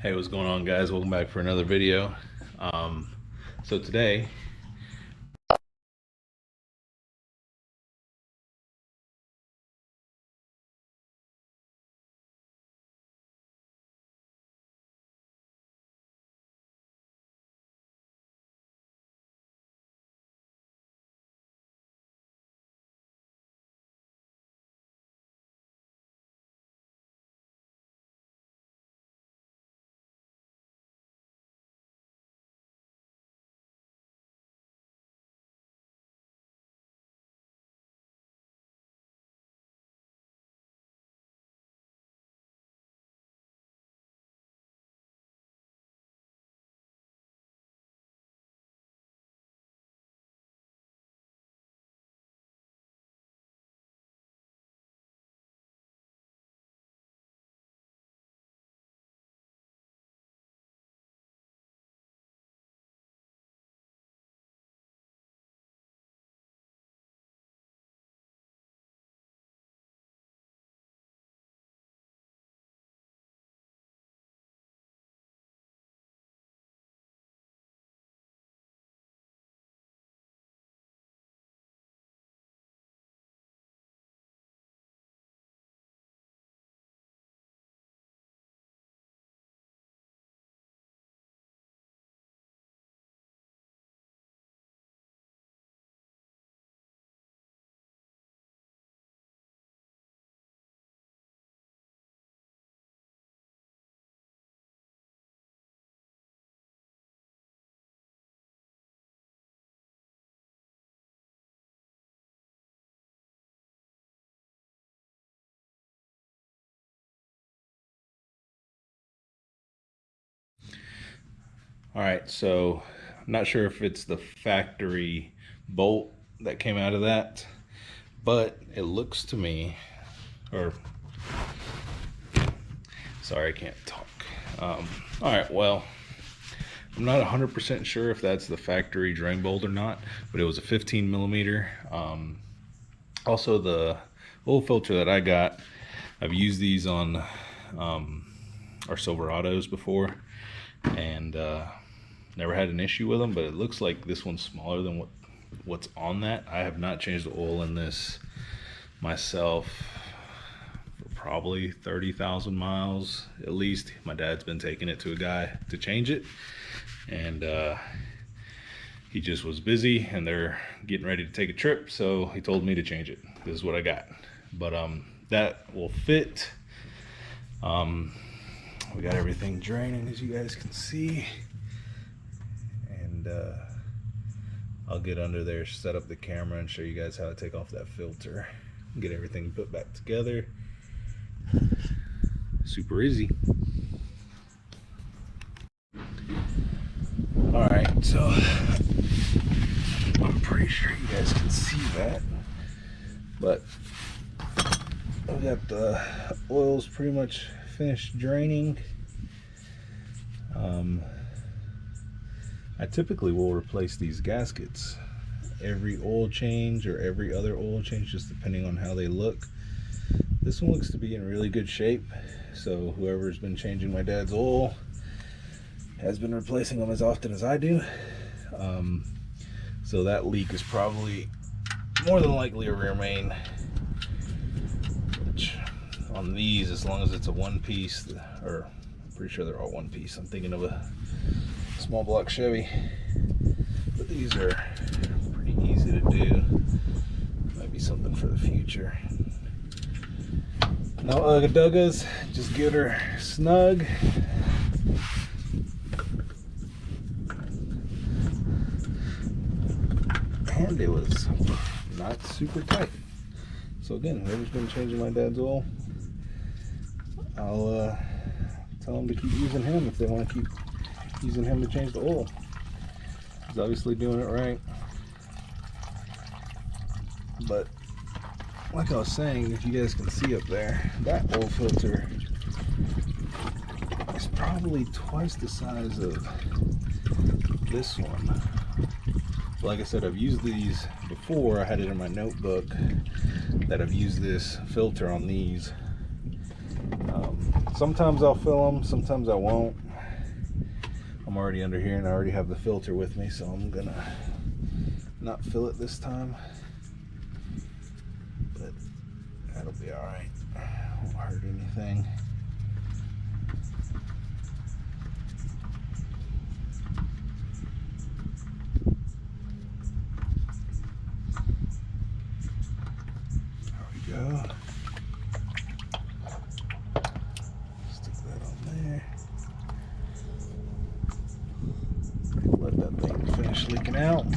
Hey, what's going on, guys? Welcome back for another video. So today, all right, so I'm not sure if it's the factory bolt that came out of that, but it looks to me, or sorry, I can't talk. All right, well, I'm not 100% sure if that's the factory drain bolt or not, but it was a 15 millimeter. Also, the oil filter that I got, I've used these on our Silverados before, and never had an issue with them, but it looks like this one's smaller than what's on that. I have not changed the oil in this myself for probably 30,000 miles at least. My dad's been taking it to a guy to change it, and he just was busy and they're getting ready to take a trip, so he told me to change it. This is what I got, but that will fit. We got everything draining, as you guys can see, and I'll get under there, set up the camera, and show you guys how to take off that filter, get everything put back together. Super easy. All right, so I'm pretty sure you guys can see that, but I've got the oils pretty much finished draining. I typically will replace these gaskets every oil change or every other oil change, just depending on how they look. This one looks to be in really good shape, so whoever's been changing my dad's oil has been replacing them as often as I do. So that leak is probably more than likely a rear main, which on these, as long as it's a one piece, or I'm pretty sure they're all one piece. I'm thinking of a small block Chevy, but these are pretty easy to do. Might be something for the future. No ugga-duggas, just get her snug. And it was not super tight. So again, whoever's been changing my dad's oil, I'll tell them to keep using him if they want to keep using him to change the oil. He's obviously doing it right. But like I was saying, if you guys can see up there, that oil filter is probably twice the size of this one. Like I said, I've used these before. I had it in my notebook that I've used this filter on these. Sometimes I'll fill them, sometimes I won't. I'm already under here and I already have the filter with me, so I'm gonna not fill it this time, but that'll be all right. Won't hurt anything. There we go. Stick that on there. Let that thing finish leaking out, and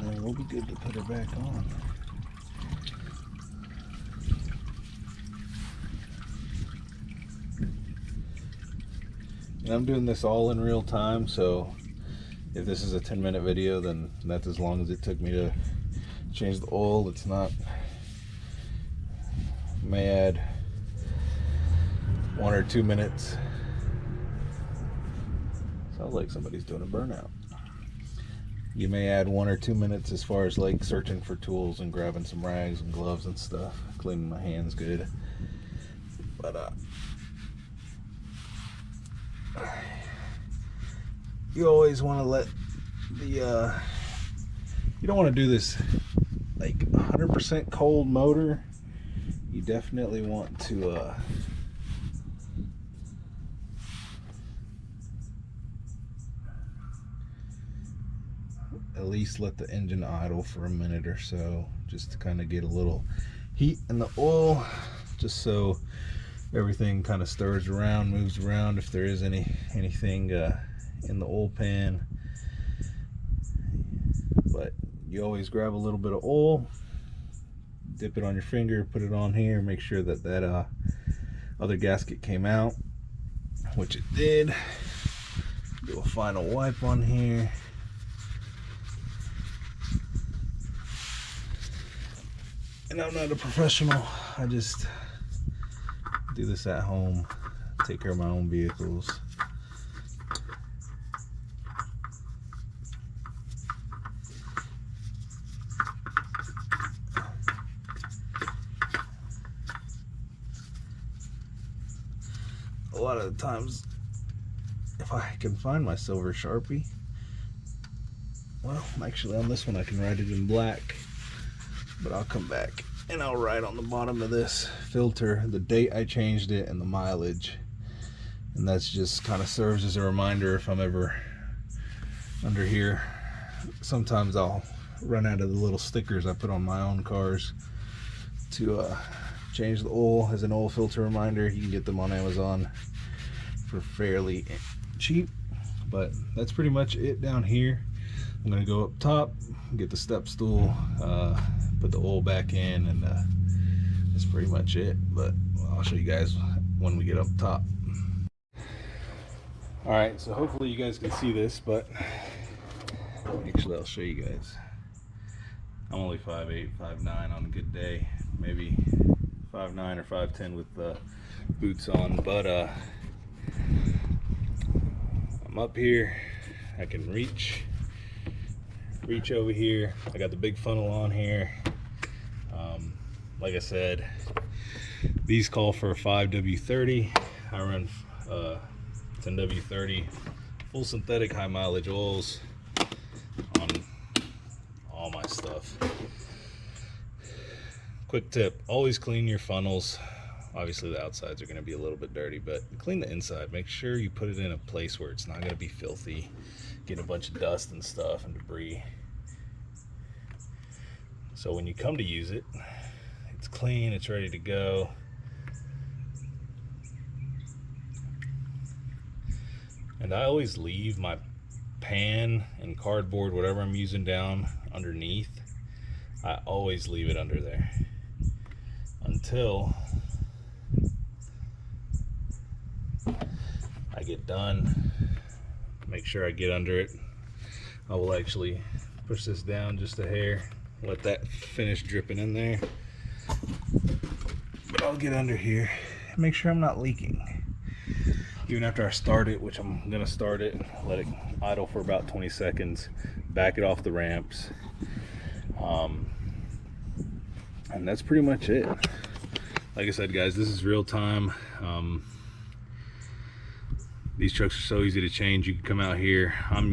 then we'll be good to put her back on. And I'm doing this all in real time, so if this is a 10-minute video, then that's as long as it took me to change the oil. It's not, may add 1 or 2 minutes. Sounds like somebody's doing a burnout. You may add 1 or 2 minutes as far as like searching for tools and grabbing some rags and gloves and stuff, cleaning my hands good. But you always want to let the you don't want to do this like 100% cold motor. You definitely want to at least let the engine idle for a minute or so, just to kind of get a little heat in the oil, just so everything kind of stirs around, moves around. If there is anything in the oil pan, but you always grab a little bit of oil, dip it on your finger, put it on here, make sure that that other gasket came out, which it did. Do a final wipe on here. And I'm not a professional, I just do this at home, take care of my own vehicles. A lot of the times, if I can find my silver Sharpie, well, actually on this one I can write it in black, but I'll come back and I'll write on the bottom of this filter the date I changed it and the mileage, and that's just kind of serves as a reminder if I'm ever under here. Sometimes I'll run out of the little stickers I put on my own cars to change the oil as an oil filter reminder. You can get them on Amazon for fairly cheap, but that's pretty much it down here. I'm gonna go up top, get the step stool, put the oil back in, and that's pretty much it. But I'll show you guys when we get up top. All right, so hopefully you guys can see this, but actually I'll show you guys. I'm only 5'8", 5'9" on a good day, maybe 5'9" or 5'10" with the boots on, but I'm up here. I can reach over here. I got the big funnel on here. Like I said, these call for a 5W30. I run 10W30 full synthetic high mileage oils on all my stuff. Quick tip, always clean your funnels. Obviously the outsides are going to be a little bit dirty, but clean the inside. Make sure you put it in a place where it's not going to be filthy, get a bunch of dust and stuff and debris. So when you come to use it, it's clean, it's ready to go. And I always leave my pan and cardboard, whatever I'm using, down underneath. I always leave it under there until I get done. Make sure I get under it. I will actually push this down just a hair, let that finish dripping in there. But I'll get under here and make sure I'm not leaking. Even after I start it, which I'm gonna start it, let it idle for about 20 seconds, back it off the ramps. And that's pretty much it. Like I said, guys, this is real time. These trucks are so easy to change. You can come out here. I'm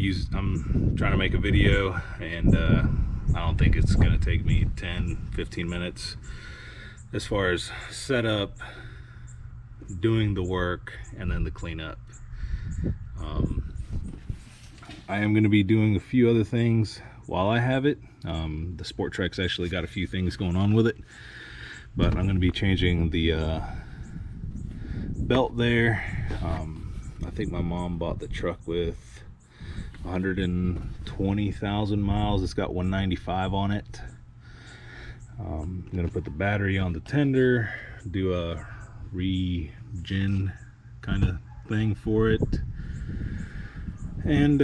trying to make a video, and I don't think it's gonna take me 10-15 minutes as far as setup, doing the work, and then the cleanup. I am going to be doing a few other things while I have it. The Sport Trek's actually got a few things going on with it, but I'm going to be changing the belt there. I think my mom bought the truck with 120,000 miles. It's got 195 on it. I'm going to put the battery on the tender, do a regen kind of thing for it, and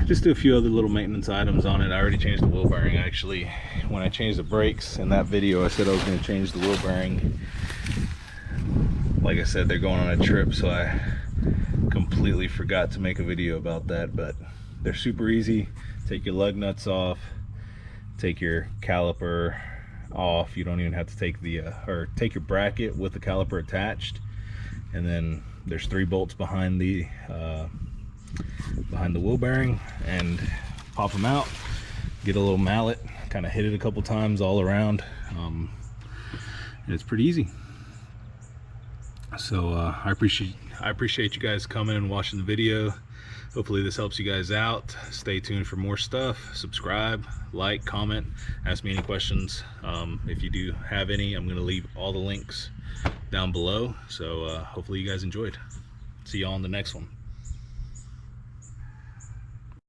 just do a few other little maintenance items on it. I already changed the wheel bearing. Actually, when I changed the brakes in that video, I said I was going to change the wheel bearing. Like I said, they're going on a trip, so I completely forgot to make a video about that. But they're super easy. Take your lug nuts off, take your caliper off. You don't even have to take the or take your bracket with the caliper attached, and then there's 3 bolts behind the wheel bearing, and pop them out. Get a little mallet, kind of hit it a couple times all around, and it's pretty easy. So I appreciate you guys coming and watching the video. Hopefully this helps you guys out. Stay tuned for more stuff. Subscribe, like, comment, ask me any questions. If you do have any, I'm going to leave all the links down below. So hopefully you guys enjoyed. See y'all on the next one.